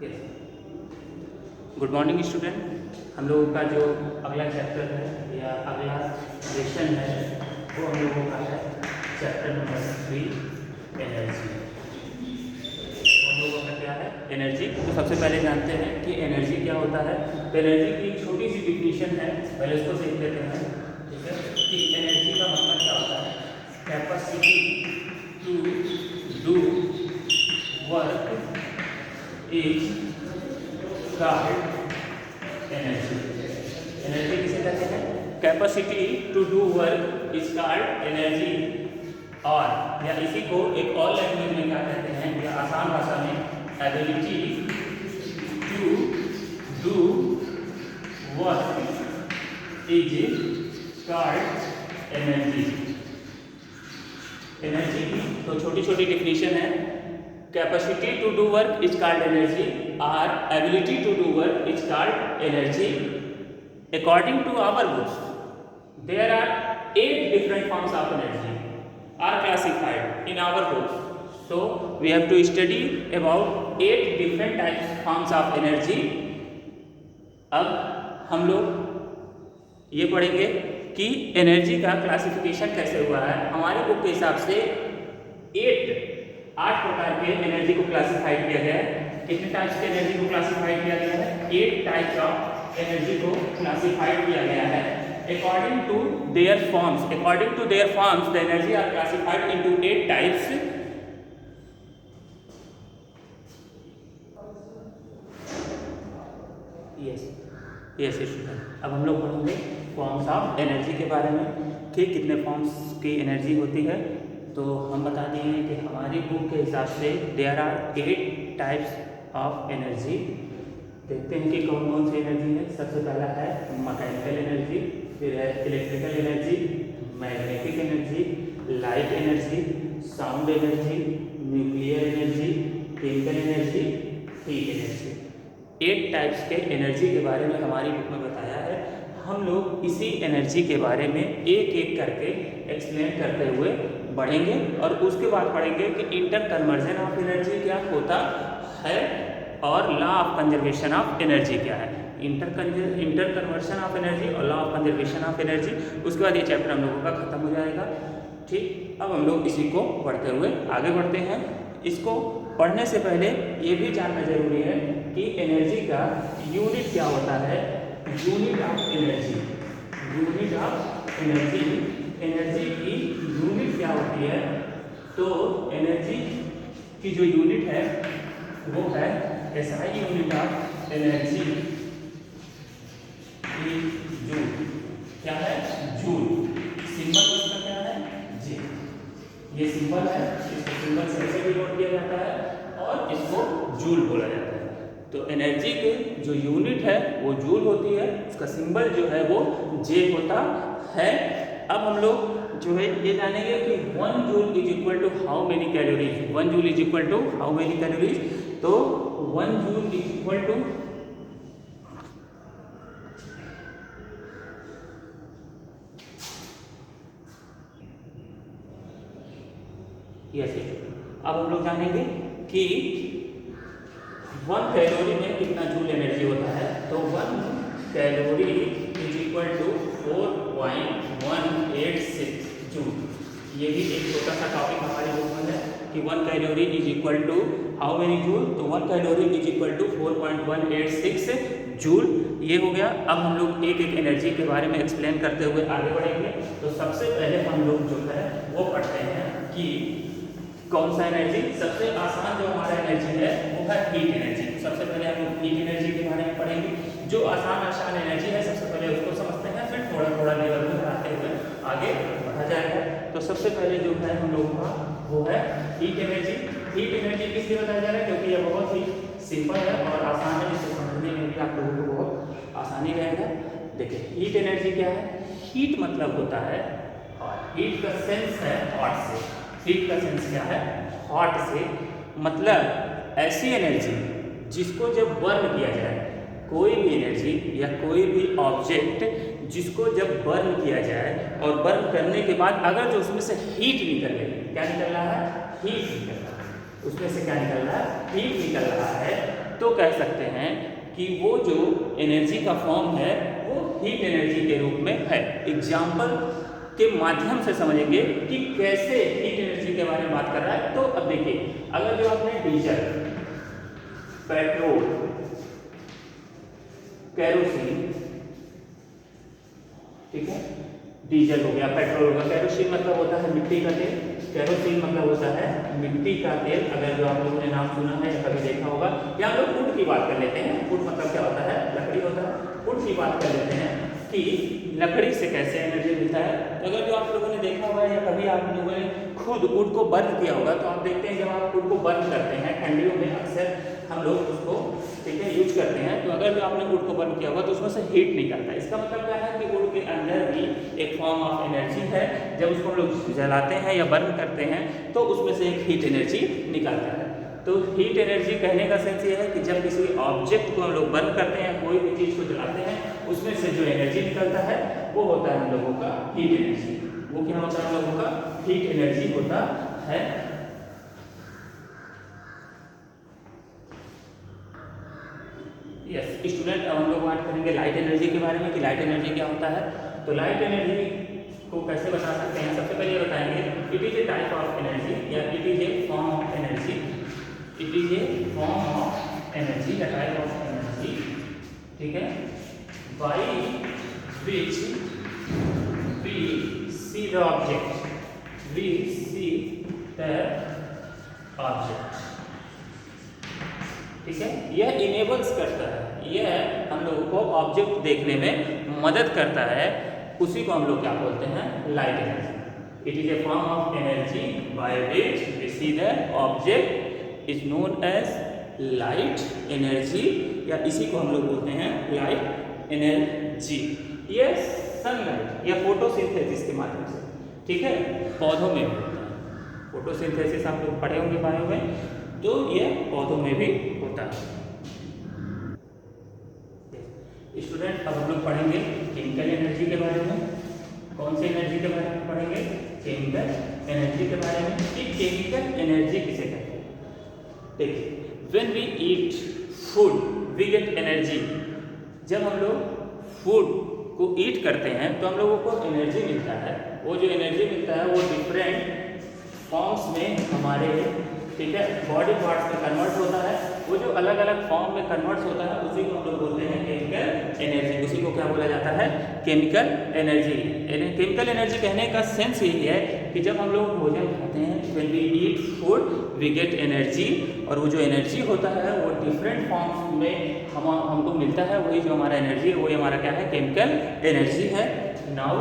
Good morning student. हम लोगों का जो अगला चैप्टर है या अगला लेसन है वो हम लोगों का है चैप्टर नंबर 3 एनर्जी। हम लोगों का क्या है एनर्जी। तो सबसे पहले जानते हैं कि एनर्जी क्या होता है। तो एनर्जी की एक छोटी सी डिफिनीशन है, पहले उसको सीख लेते हैं। ठीक है, कि एनर्जी का मतलब क्या होता है। Capacity to do work is called energy. Energy किसे कहते हैं। Capacity to do work is called energy. और या इसी को एक और लैंग्वेज में क्या कहते हैं या आसान भाषा में ability to do work is called energy. Energy की तो छोटी छोटी डिफिनीशन है। Capacity to do work is called energy और ability to do work is called energy. According to our books, there are 8 different forms of energy are classified in our books. So we have to study about 8 different types forms of energy. अब हम लोग ये पढ़ेंगे कि energy का classification कैसे हुआ है। हमारे बुक के हिसाब से 8 प्रकार के एनर्जी को क्लासिफाइड किया गया है। कितने टाइप्स के एनर्जी को क्लासिफाइड किया गया है। 8 टाइप्स ऑफ एनर्जी को क्लासिफाइड किया गया है according to their forms. According to their forms the energy are classified into 8 types. Yes student. अब हम लोग पढ़ेंगे फॉर्म्स ऑफ एनर्जी के बारे में कि कितने फॉर्म्स की एनर्जी होती है। तो हम बता देंगे कि हमारी बुक के हिसाब से there are 8 types of energy. देखते हैं कि कौन कौन सी एनर्जी है। सबसे पहला है मैकेनिकल एनर्जी, फिर है electrical energy, magnetic energy, light energy, sound energy, nuclear energy, chemical energy, heat energy. 8 types के एनर्जी के बारे में हमारी बुक में बताया है। हम लोग इसी एनर्जी के बारे में एक एक करके एक्सप्लेन करते हुए बढ़ेंगे और उसके बाद पढ़ेंगे कि इंटर कन्वर्जन ऑफ एनर्जी क्या होता है और law of conservation of energy क्या है। इंटर कन्वर्शन ऑफ एनर्जी और law of conservation of energy. उसके बाद ये चैप्टर हम लोगों का खत्म हो जाएगा। ठीक, अब हम लोग इसी को पढ़ते हुए आगे बढ़ते हैं। इसको पढ़ने से पहले ये भी जानना जरूरी है कि एनर्जी का यूनिट क्या होता है। Unit of energy, unit of energy, energy की यूनिट क्या होती है। तो एनर्जी की जो यूनिट है वो है SI unit of energy joule. क्या है जूल। सिंबल इसका क्या है J। ये सिंबल है, इसको सिंबल से ऐसे भी नोट किया जाता है और इसको जूल बोला जाता है। तो एनर्जी के जो यूनिट है वो जूल होती है, उसका सिंबल जो है वो J होता है। अब हम लोग जो है ये जानेंगे कि 1 joule is equal to how many calories. 1 joule is equal to how many calories. तो 1 जूल इज इक्वल टू अब हम लोग जानेंगे कि 1 कैलोरी में कितना जूल एनर्जी होता है। तो 1 calorie is equal to 4.186 joule. ये भी एक छोटा सा टॉपिक हमारे बुक में है कि 1 calorie is equal to how many joule. तो 1 calorie is equal to 4.186 joule. ये हो गया। अब हम लोग एक एक एनर्जी के बारे में एक्सप्लेन करते हुए आगे बढ़ेंगे। तो सबसे पहले हम लोग जो है वो पढ़ते हैं कि कौन सा एनर्जी। सबसे आसान जो हमारा एनर्जी है वो है हीट एनर्जी। सबसे पहले हम लोग हीट एनर्जी के बारे में पढ़ेंगे। जो आसान एनर्जी है सबसे पहले उसको समझते हैं, फिर थोड़ा थोड़ा लेवल में बढ़ाते हुए आगे बढ़ा जाएगा। तो सबसे पहले जो है हम लोगों का वो है हीट एनर्जी। हीट एनर्जी किस लिए बताया जा रहा है क्योंकि यह बहुत ही सिंपल है और आसान है, जिससे समझने में भी आप लोगों को बहुत आसानी रहेगा। देखिए हीट एनर्जी क्या है। हीट मतलब होता है और हीट का सेंस है हॉट से। हीट का सेंस क्या है हॉट से, मतलब ऐसी एनर्जी जिसको जब बर्न किया जाए, कोई भी एनर्जी या कोई भी ऑब्जेक्ट जिसको जब बर्न किया जाए और बर्न करने के बाद अगर जो उसमें से हीट निकले, क्या निकल रहा है हीट निकल रहा है, उसमें से क्या निकल रहा है हीट निकल रहा है, तो कह सकते हैं कि वो जो एनर्जी का फॉर्म है वो हीट एनर्जी के रूप में है। एग्जाम्पल के माध्यम से समझेंगे कि कैसे हीट एनर्जी के बारे में बात कर रहा है। तो अब देखिए, अगर जो आपने डीजल, पेट्रोल, केरोसिन, ठीक है, डीजल हो गया, पेट्रोल हो गया, केरोसिन मतलब होता है मिट्टी का तेल, केरोसिन मतलब होता है मिट्टी का तेल। अगर जो आप लोगों ने नाम सुना है या कभी देखा होगा, या हम लोग वुड की बात कर लेते हैं। वुड मतलब क्या होता है? लकड़ी होता है। वुड की बात कर लेते हैं कि लकड़ी से कैसे एनर्जी मिलता है। तो अगर जो आप लोगों ने देखा होगा या कभी आप लोगों ने खुद वुड को बर्न किया होगा, तो आप देखते हैं जब आप वुड को बर्न करते हैं ठंडियों में, अक्सर हम लोग उसको, ठीक है, यूज करते हैं। तो अगर जो आपने वुड को बर्न किया होगा तो उसमें से हीट निकलता है। इसका मतलब क्या है कि वुड के अंदर भी एक फॉर्म ऑफ एनर्जी है। जब उसको हम लोग जलाते हैं या बर्न करते हैं तो उसमें से एक हीट एनर्जी निकलता है। तो हीट एनर्जी कहने का सेंस ये है कि जब किसी ऑब्जेक्ट को हम लोग बर्न करते हैं, कोई भी चीज़ को जलाते हैं, उसमें से जो एनर्जी निकलता है वो होता है हम लोगों का हीट एनर्जी। वो क्या होता है? हम लोगों का हीट एनर्जी होता है। यस स्टूडेंट, अब हम लोग बात करेंगे लाइट एनर्जी के बारे में कि लाइट एनर्जी क्या होता है। तो लाइट एनर्जी को कैसे बता सकते हैं? सबसे पहले ये बताएंगे, it is a type of energy या it is a form of energy. It is a form of energy या टाइप ऑफ एनर्जी, ठीक है, by which we see the object, we see the object, ठीक है। यह enables करता है, यह हम लोगों को ऑब्जेक्ट देखने में मदद करता है। उसी को हम लोग क्या बोलते हैं? Light energy. It is a form of energy by which we see the object is known as light energy, या इसी को हम लोग बोलते हैं लाइट एनर्जी। यह सनलाइट या फोटोसिंथेसिस के माध्यम से, ठीक है, पौधों में होता है। फोटोसिंथेसिस आप लोग पढ़े होंगे बायो में, तो यह पौधों में भी होता है। स्टूडेंट, अब हम लोग पढ़ेंगे केमिकल एनर्जी के बारे में। कौन सी एनर्जी के बारे में पढ़ेंगे? केमिकल एनर्जी के बारे में। कि केमिकल एनर्जी किसे कहते हैं? देखिए, when we eat food we get energy. जब हम लोग फूड को ईट करते हैं तो हम लोगों को एनर्जी मिलता है। वो जो एनर्जी मिलता है वो डिफरेंट फॉर्म्स में हमारे, ठीक है, बॉडी पार्ट्स में कन्वर्ट होता है। वो जो अलग अलग फॉर्म में कन्वर्ट होता है उसी को हम लोग बोलते हैं केमिकल एनर्जी। उसी को क्या बोला जाता है? Chemical energy. केमिकल एनर्जी कहने का सेंस यही है कि जब हम लोग भोजन खाते हैं, when we eat food we get energy, और वो जो एनर्जी होता है वो डिफरेंट फॉर्म्स में हमको मिलता है। वही जो हमारा एनर्जी है वही हमारा क्या है? केमिकल एनर्जी है। Now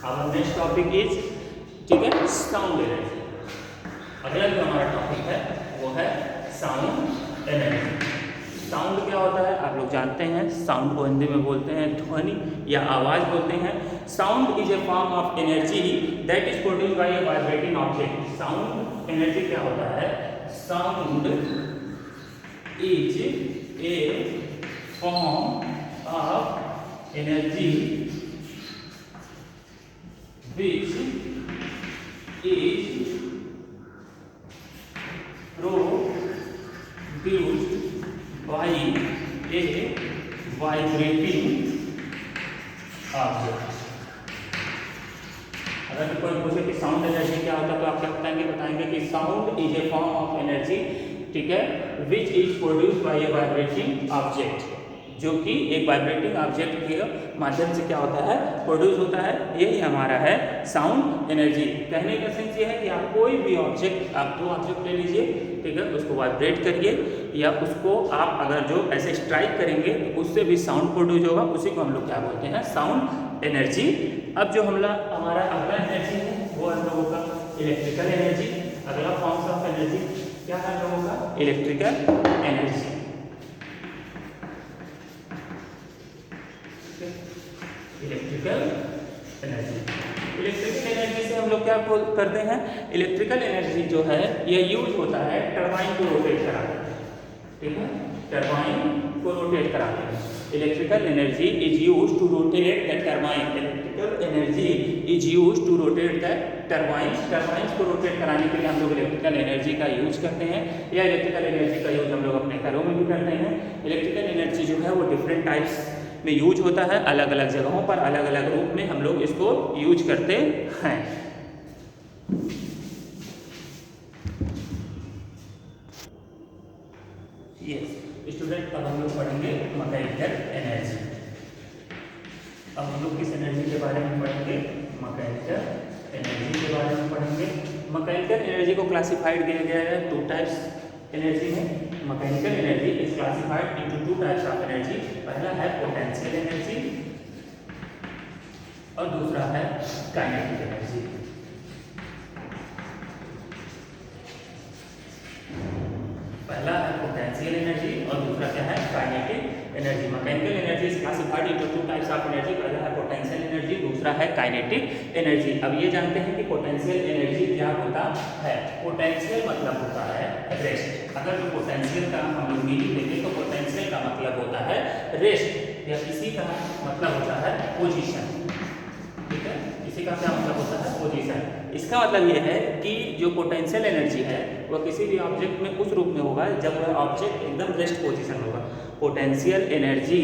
our next topic is, ठीक है, साउंड एनर्जी। अगला जो हमारा टॉपिक है वो है साउंड एनर्जी। साउंड क्या होता है? आप लोग जानते हैं, साउंड को हिंदी में बोलते हैं ध्वनि या आवाज़ बोलते हैं। Sound is a form of energy that is produced by A vibrating object. Sound energy क्या होता है? Sound is a form of energy which is produced by a vibrating object। अगर कोई पूछे कि साउंड एनर्जी क्या होता है तो आप क्या बताएंगे कि sound is a form of energy, ठीक है, which is produced by A vibrating object, जो कि एक वाइब्रेटिंग ऑब्जेक्ट के माध्यम से क्या होता है? प्रोड्यूस होता है। यही हमारा है साउंड एनर्जी। कहने का सेंस ये है कि आप कोई भी ऑब्जेक्ट, आप दो ऑब्जेक्ट ले लीजिए, ठीक है, उसको वाइब्रेट करिए, या उसको आप अगर जो ऐसे स्ट्राइक करेंगे तो उससे भी साउंड प्रोड्यूस होगा। उसी को हम लोग क्या बोलते हैं? Sound energy. अब जो हमारा अगला एनर्जी है वो हम लोगों का इलेक्ट्रिकल एनर्जी। अगला फॉर्म ऑफ एनर्जी क्या है हम लोगों का? Electrical energy. Electrical energy, electrical energy से हम लोग क्या करते हैं? इलेक्ट्रिकल एनर्जी जो है ये यूज होता है टरबाइन को रोटेट कराने में, ठीक है, टरबाइन को रोटेट कराते हैं। Electrical energy is use to rotate the turbine. Electrical energy is use to rotate the turbines. Turbines को रोटेट कराने के लिए हम लोग इलेक्ट्रिकल एनर्जी का यूज करते हैं, या इलेक्ट्रिकल एनर्जी का यूज हम लोग अपने घरों में भी करते हैं। इलेक्ट्रिकल एनर्जी जो है वो डिफरेंट टाइप्स में यूज होता है, अलग अलग जगहों पर अलग अलग रूप में हम लोग इसको यूज करते हैं। यस स्टूडेंट, अब हम लोग पढ़ेंगे मैकेनिकल एनर्जी। अब हम लोग किस एनर्जी के बारे में पढ़ेंगे? मैकेनिकल एनर्जी के बारे में पढ़ेंगे। मैकेनिकल एनर्जी को क्लासिफाइड किया गया है टू टाइप्स एनर्जी में। Mechanical energy is classified into two types of energy. पहला है पोटेंशियल एनर्जी और दूसरा है काइनेटिक एनर्जी। पहला है पोटेंशियल एनर्जी और दूसरा क्या है? Kinetic energy. Mechanical energy is classified into two types of energy. पहला है पोटेंशियल एनर्जी, दूसरा है काइनेटिक एनर्जी। अब ये जानते हैं कि पोटेंशियल एनर्जी क्या होता है। पोटेंशियल मतलब होता है रेस्ट। अगर जो पोटेंशियल का हम लोग मीनिंग देखें तो पोटेंशियल का मतलब होता है रेस्ट, या इसी का मतलब होता है पोजीशन। ठीक है, इसी का क्या मतलब होता है? पोजीशन। इसका मतलब ये है कि जो पोटेंशियल एनर्जी है वह किसी भी ऑब्जेक्ट में उस रूप में होगा जब वह ऑब्जेक्ट एकदम रेस्ट पोजीशन होगा। पोटेंशियल एनर्जी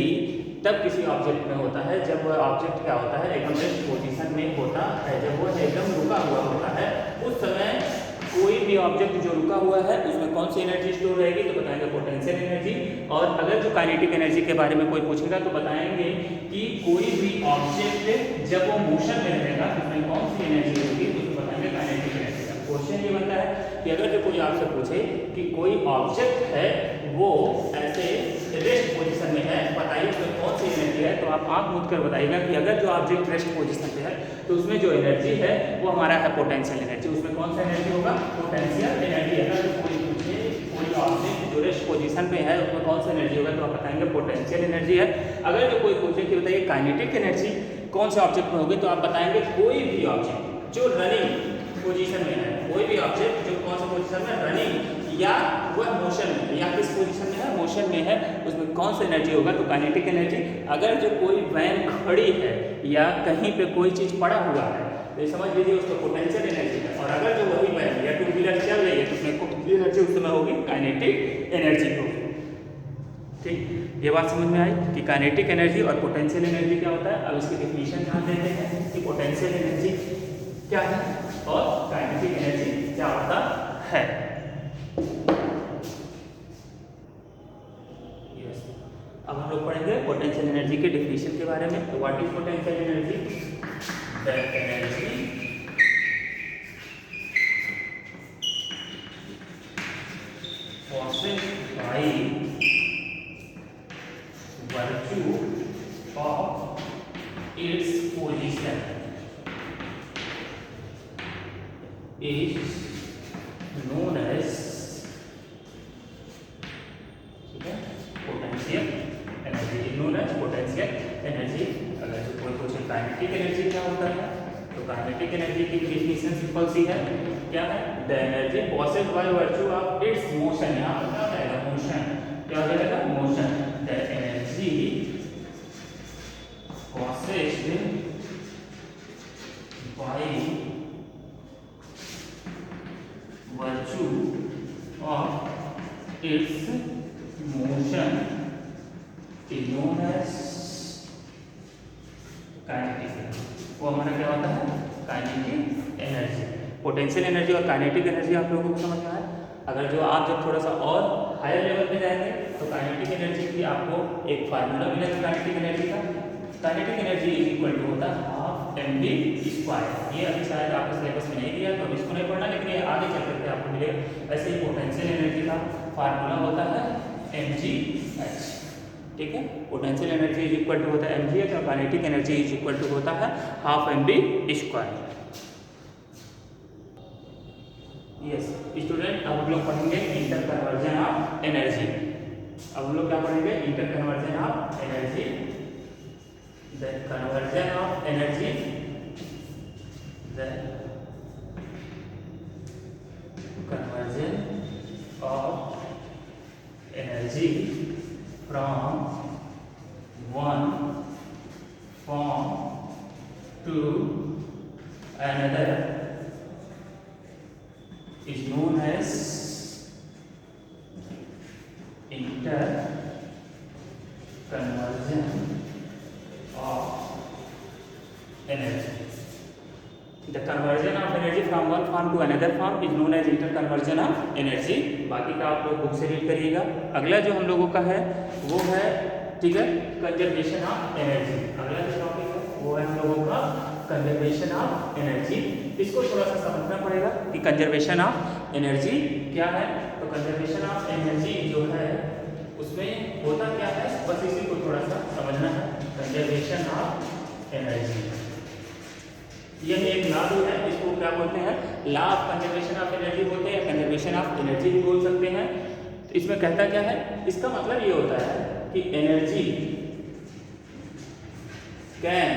तब किसी ऑब्जेक्ट में होता है जब वह ऑब्जेक्ट क्या होता है? एकदम रेस्ट पोजीशन में होता है। जब वह एकदम रुका हुआ होता है उस समय कोई भी ऑब्जेक्ट जो रुका हुआ है उसमें कौन सी एनर्जी स्टोर रहेगी? तो बताएंगे पोटेंशियल एनर्जी। और अगर जो काइनेटिक एनर्जी के बारे में कोई पूछेगा तो बताएंगे कि कोई भी ऑब्जेक्ट जब वो मोशन में रहेगा उसमें कौन सी एनर्जी होगी, उसको बताएंगे काइनेटिक एनर्जी। क्वेश्चन ये बनता है कि अगर जो कोई आपसे पूछे कि कोई ऑब्जेक्ट है वो ऐसे रेस्ट पोजीशन में है, बताइए उसमें कौन सी एनर्जी है, तो आप आंख मूंद कर बताइएगा कि अगर जो ऑब्जेक्ट रेस्ट पोजीशन पे है तो उसमें जो एनर्जी है वो हमारा है पोटेंशियल एनर्जी। उसमें कौन सा एनर्जी होगा? Potential energy. अगर जो कोई पूछे कोई ऑब्जेक्ट जो रेस्ट पोजीशन पे है उसमें कौन सा एनर्जी होगा, तो आप बताएंगे पोटेंशियल एनर्जी है। अगर जो कोई पूछे कि बताइए काइनेटिक एनर्जी कौन से ऑब्जेक्ट में होगी, तो आप बताएंगे कोई भी ऑब्जेक्ट जो रनिंग पोजीशन में है, कोई भी ऑब्जेक्ट जो कौन सा पोजीशन में रनिंग या वह मोशन में, या किस पोजीशन में है? मोशन में है, उसमें कौन सा एनर्जी होगा? तो काइनेटिक एनर्जी। अगर जो कोई वैन खड़ी है या कहीं पे कोई चीज़ पड़ा हुआ है तो ये समझ लीजिए उसका पोटेंशियल एनर्जी है। और अगर जो वही वैन या टू व्हीलर चल रही है तो उसमें कौन सी एनर्जी उस समय होगी? काइनेटिक एनर्जी होगी। ठीक, ये बात समझ में आई कि काइनेटिक एनर्जी और पोटेंशियल एनर्जी क्या होता है। अब इसकी डिफिनीशन ध्यान देते हैं कि पोटेंशियल एनर्जी क्या है और काइनेटिक एनर्जी क्या होता है। अब हम लोग पढ़ेंगे पोटेंशियल एनर्जी के डिफिनीशन के बारे में। तो what is potential energy? The energy possessed by virtue of its position is known as, ठीक है, potential energy is known as potential energy. अगर जो कोई पूछे काइनेटिक एनर्जी क्या होता है, तो काइनेटिक एनर्जी की डेफिनेशन सिंपल सी है, क्या है? The energy possessed by virtue of its motion. यहाँ पर क्या हो जाएगा? मोशन। क्या हो जाएगा? Motion. The energy possessed by virtue of its motion is known as kinetic energy. वो हमारा क्या होता है? Kinetic energy. पोटेंशियल एनर्जी और काइनेटिक एनर्जी आप लोगों को समझ में आया। अगर जो आप जब थोड़ा सा और हायर लेवल पे जाएंगे तो काइनेटिक एनर्जी की आपको एक फार्मूला मिलेगा काइनेटिक एनर्जी का। Kinetic energy is equal to होता है हाफ mv स्क्वायर। ये अभी शायद आपके सिलेबस में नहीं दिया तो इसको नहीं पढ़ना, लेकिन ये आगे चल करके आपको मिलेगा। ऐसे ही पोटेंशियल एनर्जी का फार्मूला होता है mgh। ठीक है, potential energy is equal to होता है mgh और kinetic energy is equal to होता है half mv square. Yes student, अब हम लोग पढ़ेंगे इंटर कन्वर्जन ऑफ एनर्जी। अब हम लोग क्या पढ़ेंगे? Inter conversion of energy. The conversion of energy, the conversion of energy from one form to another is known as interconversion of energy. The conversion of energy from one form to another form is known as interconversion of energy. बाकी का आप लोग book से read करिएगा। अगला जो हम लोगों का है वो है, ठीक है, कंजर्वेशन ऑफ एनर्जी। अगला जो टॉपिक है वो है हम लोगों का कंजर्वेशन ऑफ एनर्जी। इसको थोड़ा सा समझना पड़ेगा कि कंजर्वेशन ऑफ एनर्जी क्या है। तो कंजर्वेशन ऑफ एनर्जी जो है उसमें होता क्या है, बस इसी को थोड़ा सा समझना है। कंजर्वेशन ऑफ एनर्जी यह एक लॉ भी है, इसको क्या बोलते हैं, law of conservation of energy बोलते हैं, कंजर्वेशन ऑफ एनर्जी भी बोल सकते हैं। तो इसमें कहता क्या है, इसका मतलब ये होता है कि energy can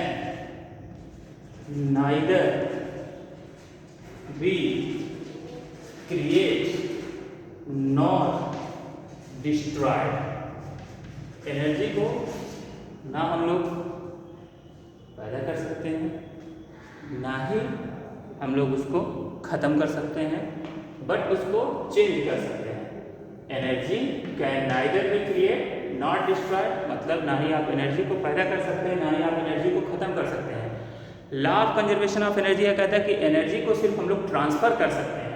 neither be create nor destroyed. Energy को ना हम लोग पैदा कर सकते हैं, ना ही हम लोग उसको ख़त्म कर सकते हैं, बट उसको चेंज कर सकते हैं। Energy can neither be create not destroyed, मतलब ना ही आप एनर्जी को पैदा कर सकते हैं, ना ही आप एनर्जी को ख़त्म कर सकते हैं। Law of conservation of energy यह कहता है कि एनर्जी को सिर्फ हम लोग ट्रांसफ़र कर सकते हैं।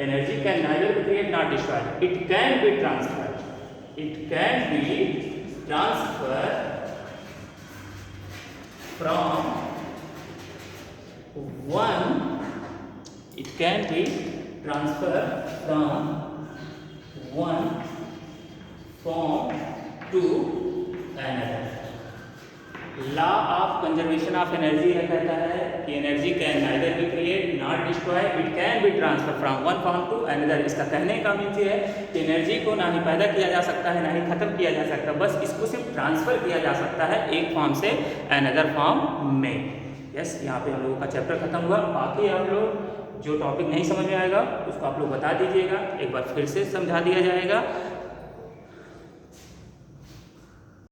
Energy can neither be create not destroyed, it can be transferred, it can be transfer from one, it can be transferred from one form to another. Law of conservation of energy यह कहता है कि energy can neither be create not destroy, it can be transfer from one form to another. इसका कहने का means ये है कि एनर्जी को ना ही पैदा किया जा सकता है, ना ही खत्म किया जा सकता, बस इसको सिर्फ ट्रांसफर किया जा सकता है एक फॉर्म से अनदर फॉर्म में। यस, यहाँ पे हम लोगों का चैप्टर खत्म हुआ। बाकी आप लोग जो टॉपिक नहीं समझ में आएगा उसको आप लोग बता दीजिएगा, एक बार फिर से समझा दिया जाएगा।